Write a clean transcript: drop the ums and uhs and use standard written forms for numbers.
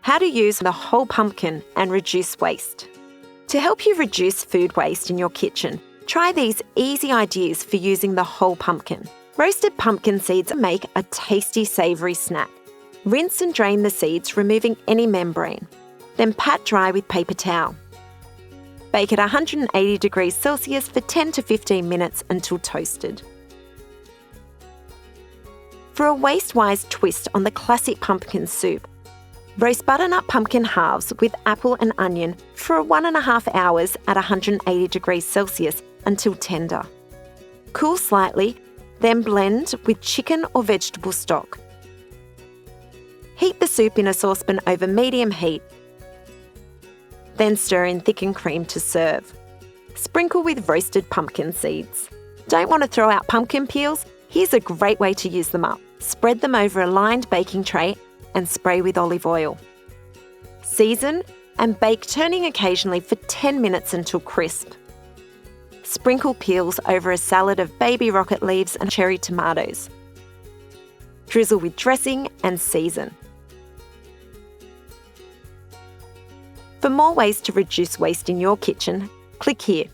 How to use the whole pumpkin and reduce waste. To help you reduce food waste in your kitchen, try these easy ideas for using the whole pumpkin. Roasted pumpkin seeds make a tasty savoury snack. Rinse and drain the seeds, removing any membrane. Then pat dry with paper towel. Bake at 180 degrees Celsius for 10 to 15 minutes until toasted. For a waste-wise twist on the classic pumpkin soup, roast butternut pumpkin halves with apple and onion for 1.5 hours at 180 degrees Celsius until tender. Cool slightly, then blend with chicken or vegetable stock. Heat the soup in a saucepan over medium heat. Then stir in thickened cream to serve. Sprinkle with roasted pumpkin seeds. Don't want to throw out pumpkin peels? Here's a great way to use them up. Spread them over a lined baking tray and spray with olive oil. Season and bake, turning occasionally for 10 minutes until crisp. Sprinkle peels over a salad of baby rocket leaves and cherry tomatoes. Drizzle with dressing and season. For more ways to reduce waste in your kitchen, click here.